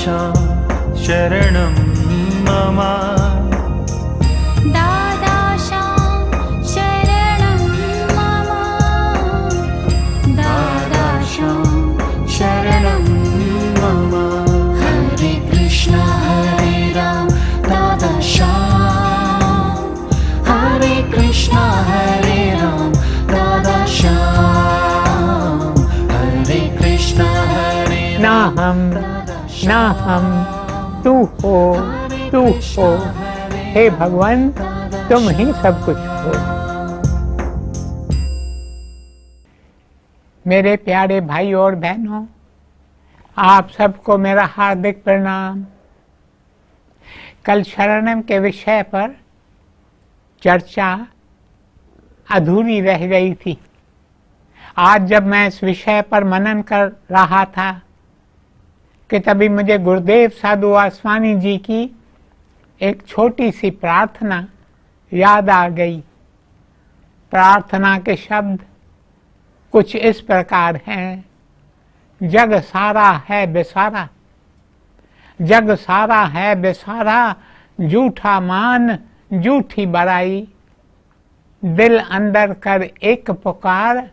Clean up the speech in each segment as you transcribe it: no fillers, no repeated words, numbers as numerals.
दादाशां शरणं मम दादाशां शरणं मम दादाशां शरणं मम हरे कृष्ण हरे राम दादाशां हरे कृष्ण हरे राम दादाशां हरे कृष्ण हरे ना हम तू हो हे भगवान तुम ही सब कुछ हो। मेरे प्यारे भाई और बहनों, आप सबको मेरा हार्दिक प्रणाम। कल शरणम के विषय पर चर्चा अधूरी रह गई थी। आज जब मैं इस विषय पर मनन कर रहा था कि तभी मुझे गुरुदेव साधु वासवानी जी की एक छोटी सी प्रार्थना याद आ गई। प्रार्थना के शब्द कुछ इस प्रकार हैं। जग सारा है बेसारा, जग सारा है बेसारा, झूठा मान झूठी बड़ाई, दिल अंदर कर एक पुकार,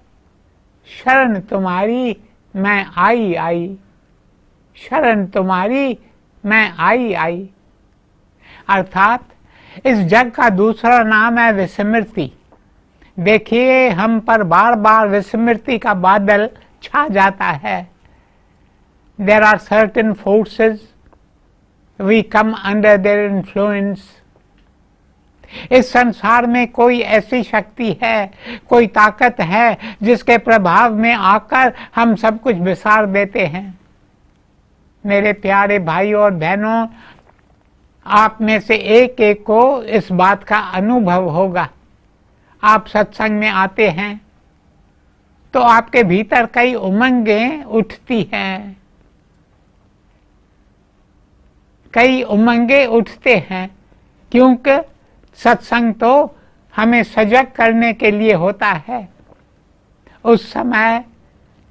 शरण तुम्हारी मैं आई आई, शरण तुम्हारी मैं आई आई। अर्थात इस जग का दूसरा नाम है विस्मृति। देखिए, हम पर बार बार विस्मृति का बादल छा जाता है। There are certain forces, we come under their influence. इस संसार में कोई ऐसी शक्ति है, कोई ताकत है जिसके प्रभाव में आकर हम सब कुछ विसार देते हैं। मेरे प्यारे भाई और बहनों, आप में से एक एक को इस बात का अनुभव होगा। आप सत्संग में आते हैं तो आपके भीतर कई उमंगें उठती हैं, कई उमंगें उठते हैं, क्योंकि सत्संग तो हमें सजग करने के लिए होता है। उस समय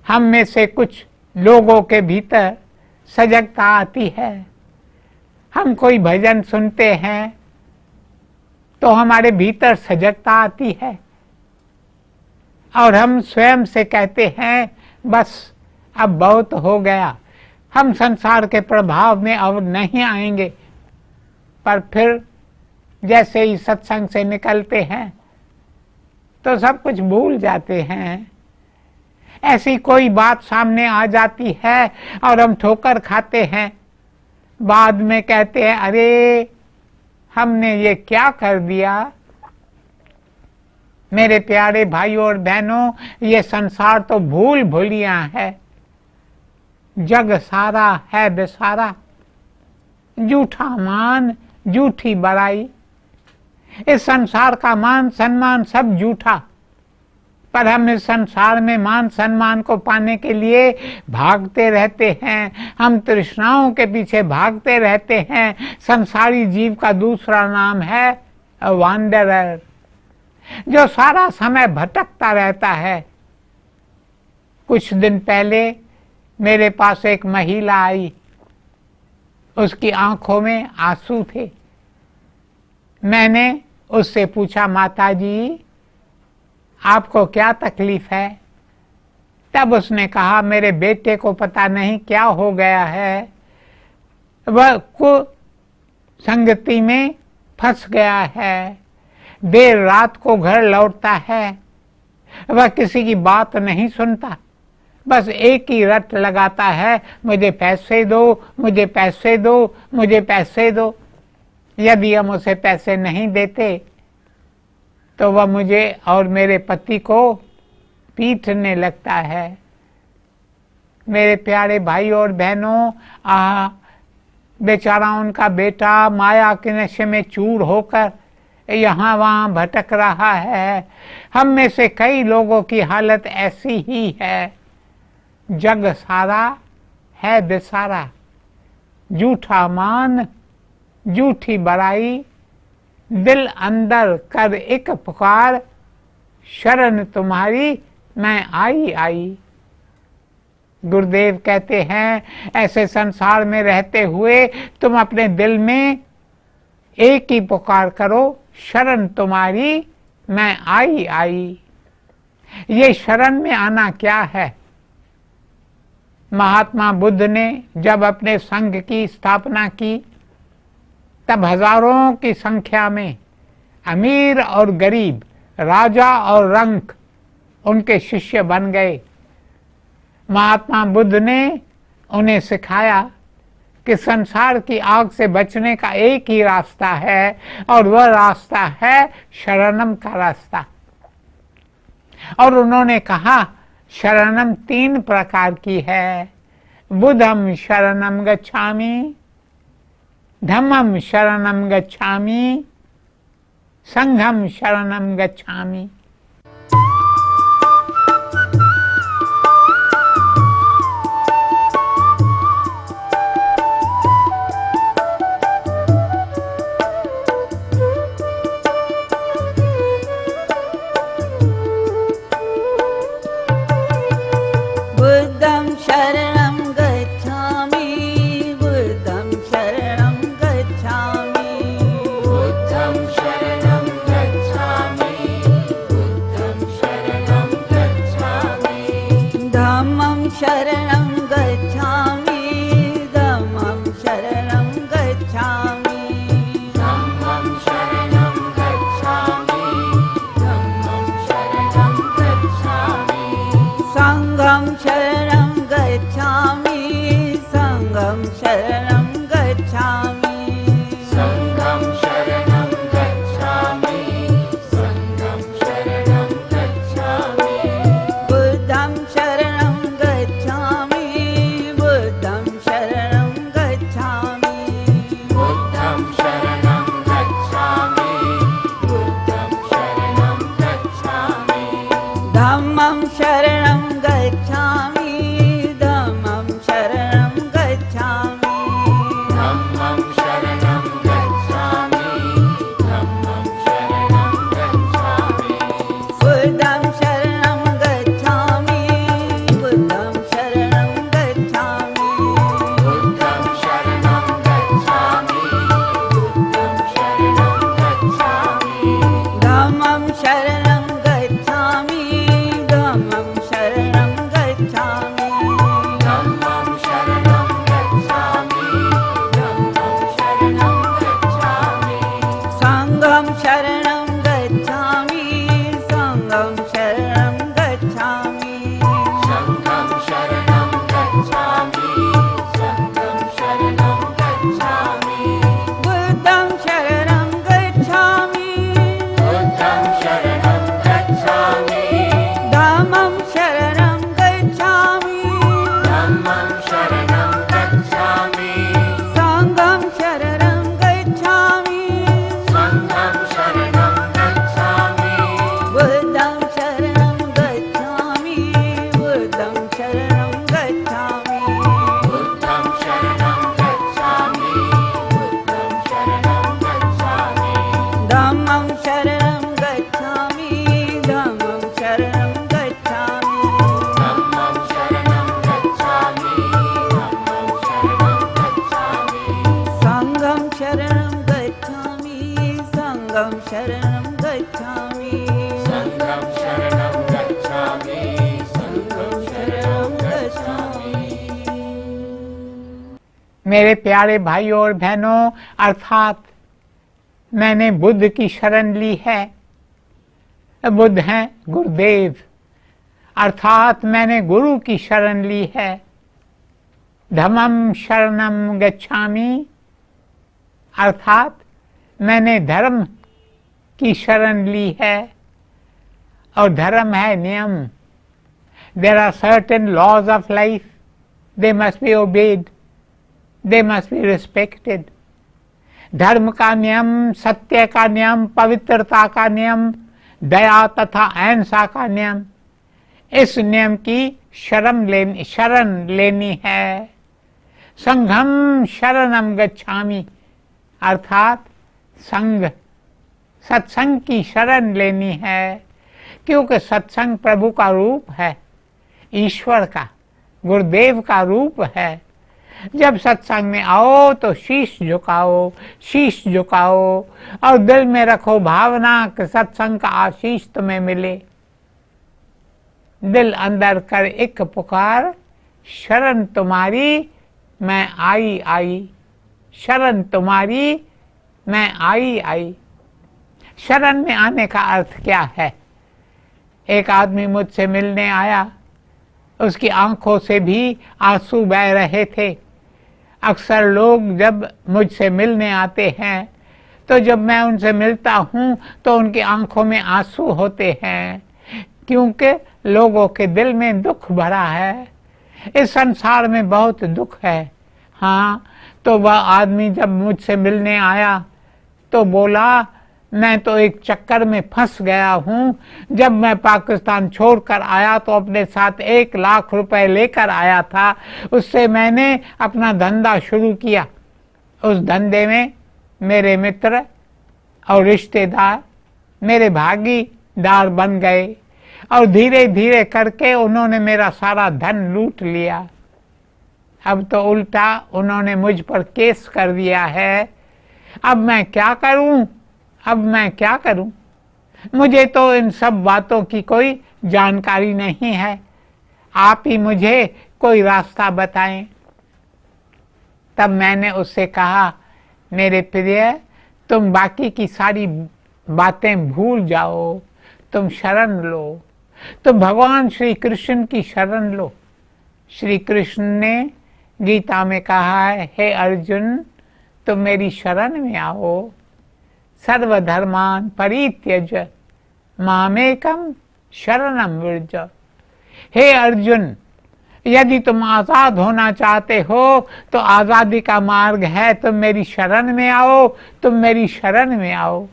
हम में से कुछ लोगों के भीतर सजगता आती है। हम कोई भजन सुनते हैं तो हमारे भीतर सजगता आती है और हम स्वयं से कहते हैं बस अब बहुत हो गया, हम संसार के प्रभाव में अब नहीं आएंगे। पर फिर जैसे ही सत्संग से निकलते हैं तो सब कुछ भूल जाते हैं। ऐसी कोई बात सामने आ जाती है और हम ठोकर खाते हैं। बाद में कहते हैं अरे हमने ये क्या कर दिया। मेरे प्यारे भाइयों और बहनों, ये संसार तो भूल भुलिया है। जग सारा है बेसारा, झूठा मान झूठी बड़ाई। इस संसार का मान सम्मान सब झूठा, पर हम इस संसार में मान सम्मान को पाने के लिए भागते रहते हैं। हम तृष्णाओं के पीछे भागते रहते हैं। संसारी जीव का दूसरा नाम है वांडरर, जो सारा समय भटकता रहता है। कुछ दिन पहले मेरे पास एक महिला आई, उसकी आंखों में आंसू थे। मैंने उससे पूछा, माता जी आपको क्या तकलीफ है? तब उसने कहा, मेरे बेटे को पता नहीं क्या हो गया है, वह कुसंगति में फंस गया है, देर रात को घर लौटता है, वह किसी की बात नहीं सुनता, बस एक ही रट लगाता है, मुझे पैसे दो, मुझे पैसे दो, मुझे पैसे दो। यदि हम उसे पैसे नहीं देते तो वह मुझे और मेरे पति को पीटने लगता है। मेरे प्यारे भाई और बहनों, बेचारा उनका बेटा माया के नशे में चूर होकर यहाँ वहाँ भटक रहा है। हम में से कई लोगों की हालत ऐसी ही है। जग सारा है बेसारा, झूठा मान झूठी बड़ाई, दिल अंदर कर एक पुकार, शरण तुम्हारी मैं आई आई। गुरुदेव कहते हैं, ऐसे संसार में रहते हुए तुम अपने दिल में एक ही पुकार करो, शरण तुम्हारी मैं आई आई। ये शरण में आना क्या है? महात्मा बुद्ध ने जब अपने संघ की स्थापना की तब हजारों की संख्या में अमीर और गरीब, राजा और रंक उनके शिष्य बन गए। महात्मा बुद्ध ने उन्हें सिखाया कि संसार की आग से बचने का एक ही रास्ता है और वह रास्ता है शरणम का रास्ता। और उन्होंने कहा शरणम 3 प्रकार की है। बुद्धम शरणम गच्छामि, धम्मम शरणम गच्छामि, संघम शरणम गच्छामि। बुद्धं शरणं गच्छामि, बुद्धं शरणं गच्छामि, बुद्धं शरणं गच्छामि, बुद्धं शरणं गच्छामि, धम्मं शरणं गच्छामि, धम्मं शरणं गच्छामि, धम्मं शरणं गच्छामि, धम्मं शरणं गच्छामि, संघं शरणं गच्छामि, संघं शरणं गच्छामि, संघं शरणं गच्छामि, संघं शरणं गच्छामि, बुद्धं शरणं गच्छामि, बुद्धं शरणं गच्छामि, बुद्धं शरणं गच्छामि, बुद्धं शरणं गच्छामि, धम्मं शरणं गच्छामि, धम्मं शरणं गच्छामि, धम्मं शरणं गच्छामि, धम्मं शरणं गच्छामि, बुद्धं शरणं गच्छामि, बुद्धं शरणं गच्छामि, बुद्धं शरणं गच्छामि, बुद्धं शरणं गच्छामि, धम्मं शरणं गच्छामि, धम्मं शरणं गच्छामि, धम्मं शरणं गच्छामि, धम्मं शरणं गच्छामि, संघं शरणं गच्छामि, संघं शरणं गच्छामि, संघं शरणं गच्छामि, संघं शरणं गच्छामि, बुद्धं शरणं गच्छामि, बुद्धं शरणं गच्छामि, धम्मं शरणं गच्छामि, धम्मं शरणं गच्छामि, संघं शरणं गच्छामि, संघं शरणं गच्छामि, बुद्धं शरणं गच्छामि, बुद्धं शरणं गच्छामि, बुद्धं शरणं गच्छामि, बुद्धं शरणं गच्छामि, धम्मं शरणं गच्छामि, धम्मं शरणं गच्छामि, धम्मं शरणं गच्छामि, धम्मं शरणं गच्छामि, संघं शरणं गच्छामि, संघं शरणं गच्छामि, संघं शरणं गच्छामि, संघं शरणं गच्छामि। मेरे प्यारे भाइयों और बहनों, अर्थात मैंने बुद्ध की शरण ली है। बुद्ध हैं गुरुदेव, अर्थात मैंने गुरु की शरण ली है। धम्मं शरणं गच्छामि, अर्थात मैंने धर्म की शरण ली है। और धर्म है नियम। There are certain laws of life, they must be obeyed, they must be respected. धर्म का नियम, सत्य का नियम, पवित्रता का नियम, दया तथा अहिंसा का नियम, इस नियम की शरण लेनी है। संघम शरणम गच्छामि, अर्थात संघ, सत्संग की शरण लेनी है, क्योंकि सत्संग प्रभु का रूप है, ईश्वर का, गुरुदेव का रूप है। जब सत्संग में आओ तो शीश झुकाओ और दिल में रखो भावना कि सत्संग का आशीष तुम्हें मिले। दिल अंदर कर एक पुकार, शरण तुम्हारी मैं आई। शरण तुम्हारी मैं आई। शरण में आने का अर्थ क्या है? एक आदमी मुझसे मिलने आया, उसकी आंखों से भी आंसू बह रहे थे। अक्सर लोग जब मुझसे मिलने आते हैं तो जब मैं उनसे मिलता हूं तो उनकी आंखों में आंसू होते हैं, क्योंकि लोगों के दिल में दुख भरा है। इस संसार में बहुत दुख है। हाँ, तो वह आदमी जब मुझसे मिलने आया तो बोला, मैं तो एक चक्कर में फंस गया हूँ। जब मैं पाकिस्तान छोड़कर आया तो अपने साथ 1 लाख रुपए लेकर आया था। उससे मैंने अपना धंधा शुरू किया। उस धंधे में मेरे मित्र और रिश्तेदार मेरे भागीदार बन गए और धीरे धीरे करके उन्होंने मेरा सारा धन लूट लिया। अब तो उल्टा उन्होंने मुझ पर केस कर दिया है। अब मैं क्या करूं? मुझे तो इन सब बातों की कोई जानकारी नहीं है। आप ही मुझे कोई रास्ता बताएं। तब मैंने उससे कहा, मेरे प्रिय, तुम बाकी की सारी बातें भूल जाओ, तुम शरण लो, तुम भगवान श्री कृष्ण की शरण लो। श्री कृष्ण ने गीता में कहा है, हे अर्जुन, तुम मेरी शरण में आओ। सर्वधर्मान परित्यज मामेकम शरणम व्रज। हे अर्जुन, यदि तुम आजाद होना चाहते हो तो आजादी का मार्ग है, तुम मेरी शरण में आओ, तुम मेरी शरण में आओ।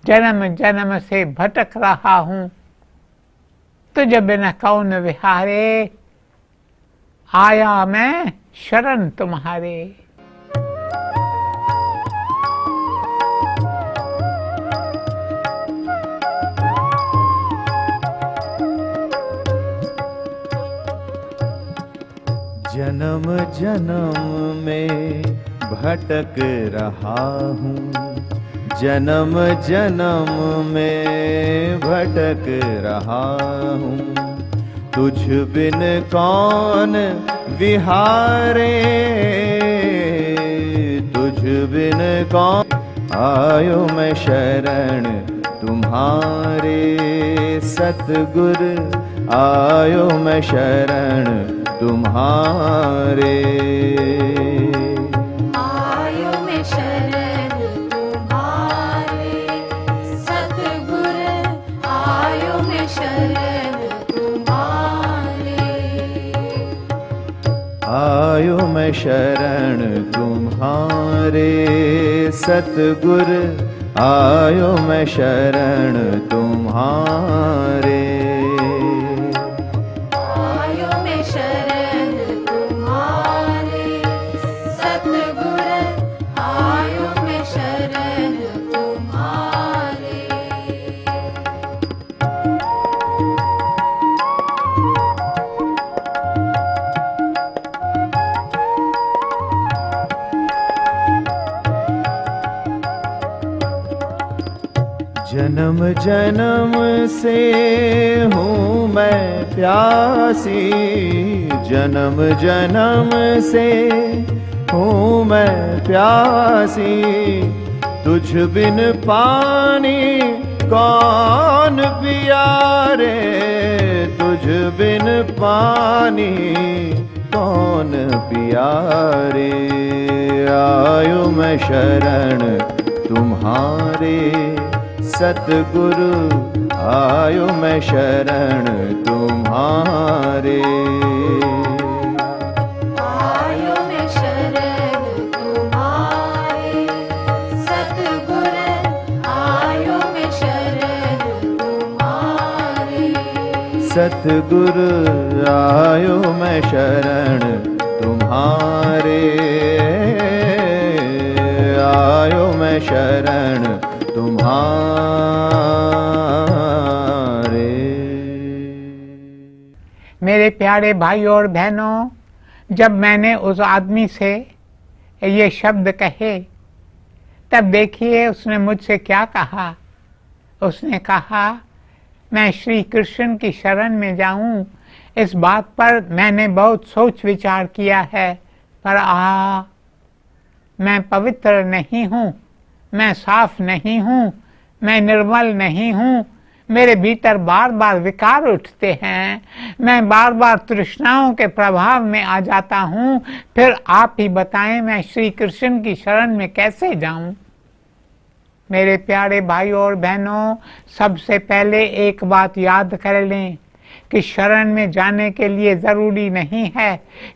जन्म जन्म से भटक रहा हूं, तुझ बिन कौन विहारे, आया मैं शरण तुम्हारे। जन्म जन्म में भटक रहा हूँ, जन्म जन्म में भटक रहा हूँ, तुझ बिन कौन विहारे, तुझ बिन कौन। आयो मैं शरण तुम्हारे सतगुर, आयो मैं शरण तुम्हारे। आयो मैं शरण तुम्हारे सतगुर, आयो मैं शरण तुम्हारे। आयो मैं शरण तुम्हारे सतगुर, आयो मैं शरण तुम्हारे। जन्म जन्म से हूँ मैं प्यासी, जन्म जन्म से हूँ मैं प्यासी, तुझ बिन पानी कौन पिया रे, तुझ बिन पानी कौन पिया रे। आयो मैं शरण तुम्हारे सतगुरु, आयो मैं शरण तुम्हारे। आयो मैं शरण तुम्हारे सतगुर, आयो मैं शरण तुम्हारे। सतगुरु आयो मैं शरण तुम्हारे, आयो मैं शरण तुम्हारे। मेरे प्यारे भाई और बहनों, जब मैंने उस आदमी से ये शब्द कहे तब देखिए उसने मुझसे क्या कहा। उसने कहा मैं श्री कृष्ण की शरण में जाऊं, इस बात पर मैंने बहुत सोच विचार किया है, पर मैं पवित्र नहीं हूँ, मैं साफ नहीं हूँ, मैं निर्मल नहीं हूँ, मेरे भीतर बार बार विकार उठते हैं, मैं बार बार तृष्णाओं के प्रभाव में आ जाता हूँ। फिर आप ही बताएं मैं श्री कृष्ण की शरण में कैसे जाऊं। मेरे प्यारे भाई और बहनों, सबसे पहले एक बात याद कर लें कि शरण में जाने के लिए जरूरी नहीं है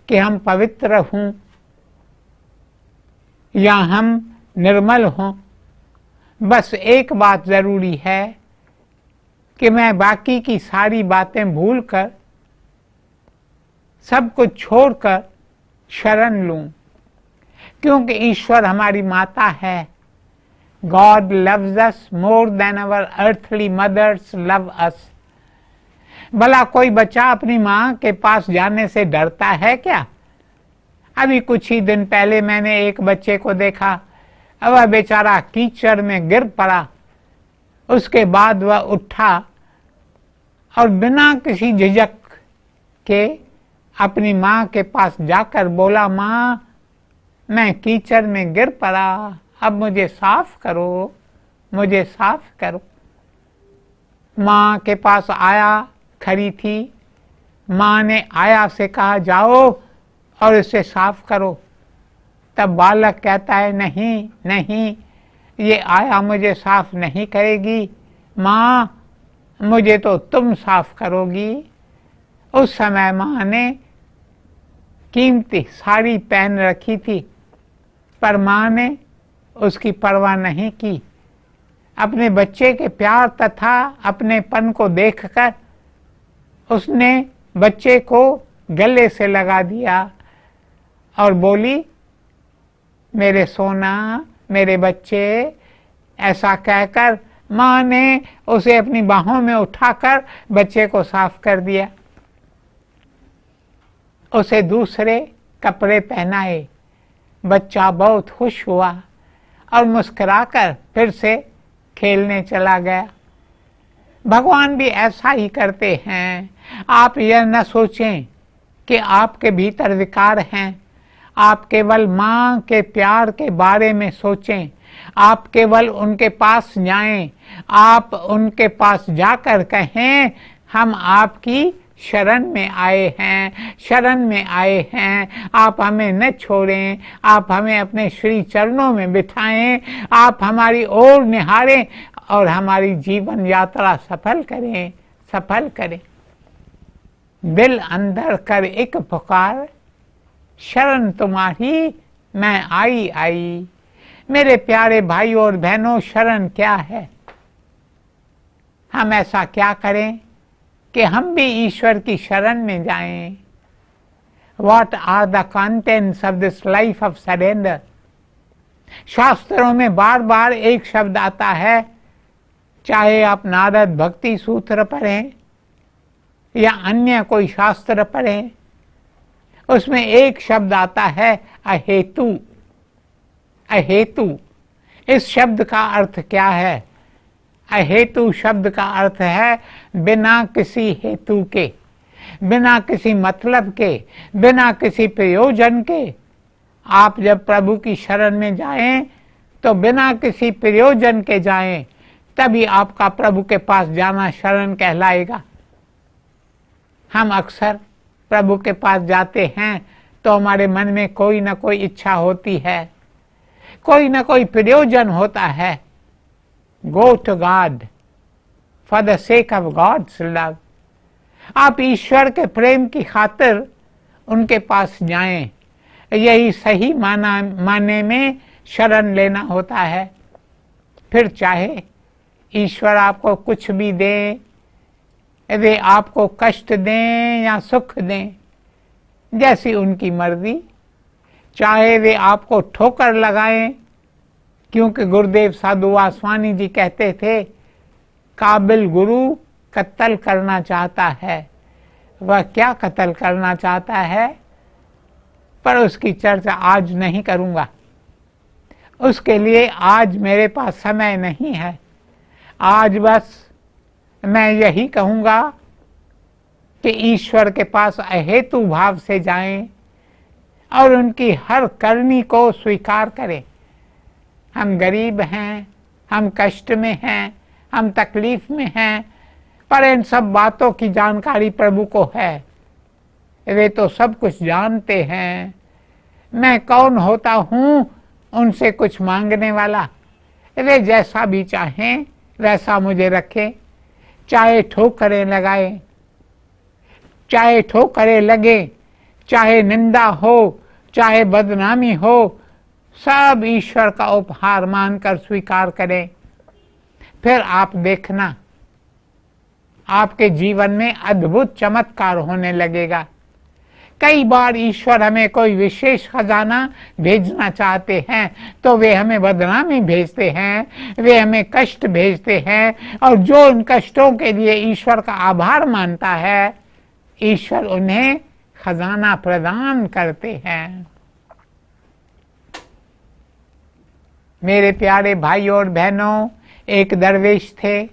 कि हम पवित्र हों या हम निर्मल हों। बस एक बात जरूरी है कि मैं बाकी की सारी बातें भूलकर, सब कुछ छोड़कर शरण लूं, क्योंकि ईश्वर हमारी माता है। God loves us more than our earthly mothers love us. भला कोई बच्चा अपनी माँ के पास जाने से डरता है क्या? अभी कुछ ही दिन पहले मैंने एक बच्चे को देखा, वह बेचारा कीचड़ में गिर पड़ा। उसके बाद वह उठा और बिना किसी झिझक के अपनी माँ के पास जाकर बोला, माँ मैं कीचड़ में गिर पड़ा, अब मुझे साफ करो, मुझे साफ करो। माँ के पास आया खड़ी थी। माँ ने आया से कहा जाओ और इसे साफ करो। तब बालक कहता है नहीं नहीं, ये आया मुझे साफ नहीं करेगी, माँ मुझे तो तुम साफ करोगी। उस समय माँ ने कीमती साड़ी पहन रखी थी, पर माँ ने उसकी परवाह नहीं की। अपने बच्चे के प्यार तथा अपनेपन को देखकर उसने बच्चे को गले से लगा दिया और बोली, मेरे सोना, मेरे बच्चे। ऐसा कहकर माँ ने उसे अपनी बाहों में उठाकर बच्चे को साफ कर दिया। उसे दूसरे कपड़े पहनाए। बच्चा बहुत खुश हुआ और मुस्कुराकर फिर से खेलने चला गया। भगवान भी ऐसा ही करते हैं। आप यह न सोचें कि आपके भीतर विकार हैं। आप केवल माँ के प्यार के बारे में सोचें। आप केवल उनके पास जाएं। आप उनके पास जाकर कहें, हम आपकी शरण में आए हैं, शरण में आए हैं। आप हमें न छोड़ें, आप हमें अपने श्री चरणों में बिठाएं, आप हमारी ओर निहारें और हमारी जीवन यात्रा सफल करें, सफल करें। दिल अंदर कर एक पुकार, शरण तुम्हारी मैं आई आई। मेरे प्यारे भाई और बहनों, शरण क्या है? हम ऐसा क्या करें कि हम भी ईश्वर की शरण में जाएं। What are the contents of this life of surrender? शास्त्रों में बार बार एक शब्द आता है, चाहे आप नारद भक्ति सूत्र पढ़ें या अन्य कोई शास्त्र पढ़ें, उसमें एक शब्द आता है अहेतु। अहेतु इस शब्द का अर्थ क्या है? अहेतु शब्द का अर्थ है बिना किसी हेतु के, बिना किसी मतलब के, बिना किसी प्रयोजन के। आप जब प्रभु की शरण में जाएं तो बिना किसी प्रयोजन के जाएं, तभी आपका प्रभु के पास जाना शरण कहलाएगा। हम अक्सर प्रभु के पास जाते हैं तो हमारे मन में कोई ना कोई इच्छा होती है, कोई ना कोई प्रयोजन होता है। Go to God for the sake of God's love. आप ईश्वर के प्रेम की खातिर उनके पास जाएं। यही सही माने में शरण लेना होता है। फिर चाहे ईश्वर आपको कुछ भी दें, वे आपको कष्ट दें या सुख दें, जैसी उनकी मर्जी। चाहे वे आपको ठोकर लगाएं, क्योंकि गुरुदेव साधु वासवानी जी कहते थे, काबिल गुरु कत्ल करना चाहता है, वह क्या कत्ल करना चाहता है, पर उसकी चर्चा आज नहीं करूंगा। उसके लिए आज मेरे पास समय नहीं है। आज बस मैं यही कहूंगा कि ईश्वर के पास अहेतु भाव से जाएं और उनकी हर करनी को स्वीकार करें। हम गरीब हैं, हम कष्ट में हैं, हम तकलीफ में हैं, पर इन सब बातों की जानकारी प्रभु को है। वे तो सब कुछ जानते हैं। मैं कौन होता हूं उनसे कुछ मांगने वाला। वे जैसा भी चाहें वैसा मुझे रखें, चाहे ठोकरें लगाए, चाहे ठोकरें लगे, चाहे निंदा हो, चाहे बदनामी हो, सब ईश्वर का उपहार मानकर स्वीकार करें। फिर आप देखना आपके जीवन में अद्भुत चमत्कार होने लगेगा। कई बार ईश्वर हमें कोई विशेष खजाना भेजना चाहते हैं तो वे हमें बदनामी भेजते हैं, वे हमें कष्ट भेजते हैं, और जो उन कष्टों के लिए ईश्वर का आभार मानता है, ईश्वर उन्हें खजाना प्रदान करते हैं। मेरे प्यारे भाइयों और बहनों, एक दरवेश थे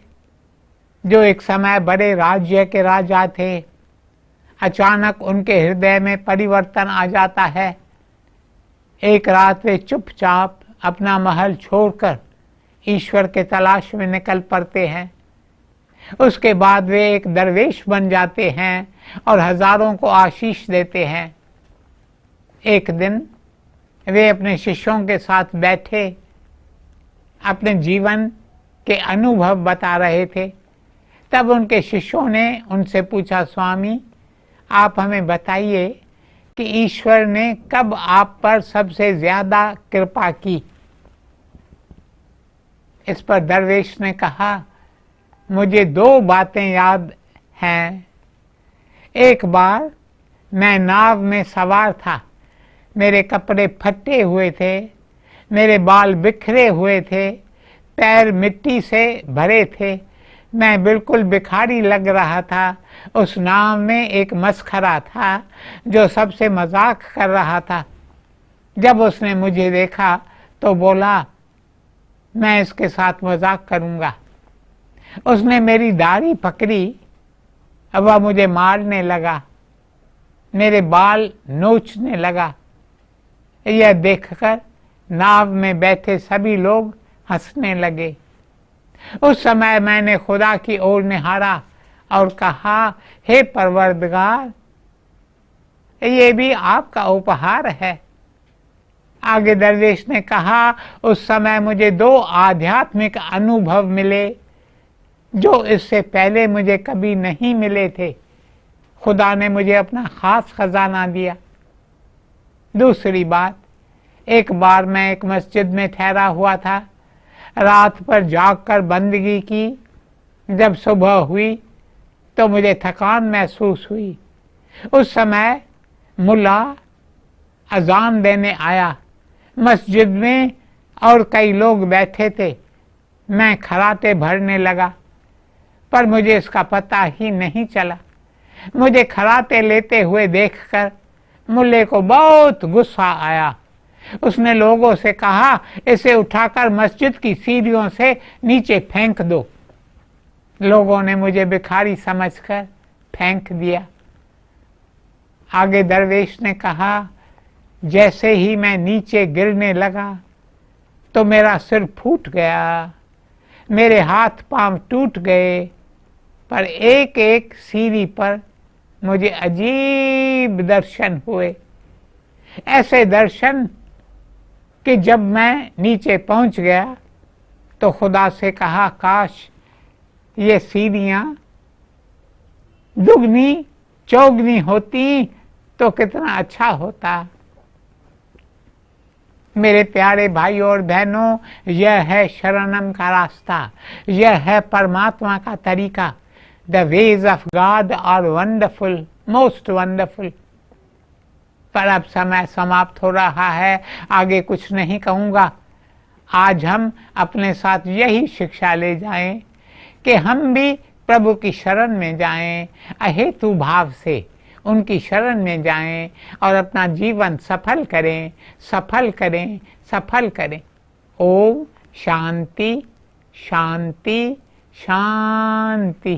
जो एक समय बड़े राज्य के राजा थे। अचानक उनके हृदय में परिवर्तन आ जाता है। एक रात वे चुपचाप अपना महल छोड़कर ईश्वर के तलाश में निकल पड़ते हैं। उसके बाद वे एक दरवेश बन जाते हैं और हजारों को आशीष देते हैं। एक दिन वे अपने शिष्यों के साथ बैठे अपने जीवन के अनुभव बता रहे थे। तब उनके शिष्यों ने उनसे पूछा, स्वामी आप हमें बताइए कि ईश्वर ने कब आप पर सबसे ज्यादा कृपा की। इस पर दरवेश ने कहा, मुझे 2 बातें याद हैं। एक बार मैं नाव में सवार था, मेरे कपड़े फटे हुए थे, मेरे बाल बिखरे हुए थे, पैर मिट्टी से भरे थे, मैं बिल्कुल भिखारी लग रहा था। उस नाव में एक मस्खरा था जो सबसे मजाक कर रहा था। जब उसने मुझे देखा तो बोला, मैं इसके साथ मजाक करूंगा। उसने मेरी दाढ़ी पकड़ी, अब वह मुझे मारने लगा, मेरे बाल नोचने लगा। यह देखकर नाव में बैठे सभी लोग हंसने लगे। उस समय मैंने खुदा की ओर निहारा और कहा, हे परवरदिगार, ये भी आपका उपहार है। आगे दरवेश ने कहा, उस समय मुझे 2 आध्यात्मिक अनुभव मिले जो इससे पहले मुझे कभी नहीं मिले थे। खुदा ने मुझे अपना खास खजाना दिया। दूसरी बात, एक बार मैं एक मस्जिद में ठहरा हुआ था, रात पर जागकर बंदगी की। जब सुबह हुई तो मुझे थकान महसूस हुई। उस समय मुल्ला अजान देने आया। मस्जिद में और कई लोग बैठे थे। मैं खराटे भरने लगा, पर मुझे इसका पता ही नहीं चला। मुझे खराटे लेते हुए देखकर मुल्ले को बहुत गुस्सा आया। उसने लोगों से कहा, इसे उठाकर मस्जिद की सीढ़ियों से नीचे फेंक दो। लोगों ने मुझे भिखारी समझकर फेंक दिया। आगे दरवेश ने कहा, जैसे ही मैं नीचे गिरने लगा तो मेरा सिर फूट गया, मेरे हाथ पांव टूट गए, पर एक एक सीढ़ी पर मुझे अजीब दर्शन हुए। ऐसे दर्शन कि जब मैं नीचे पहुंच गया तो खुदा से कहा, काश ये सीढ़ियां दुगनी चौगनी होती तो कितना अच्छा होता। मेरे प्यारे भाइयों और बहनों, यह है शरणम का रास्ता, यह है परमात्मा का तरीका। The ways of God are wonderful, most wonderful. पर अब समय समाप्त हो रहा है, आगे कुछ नहीं कहूंगा। आज हम अपने साथ यही शिक्षा ले जाएं कि हम भी प्रभु की शरण में जाएं, अहेतु भाव से उनकी शरण में जाएं और अपना जीवन सफल करें, सफल करें, सफल करें। ओम शांति शांति शांति।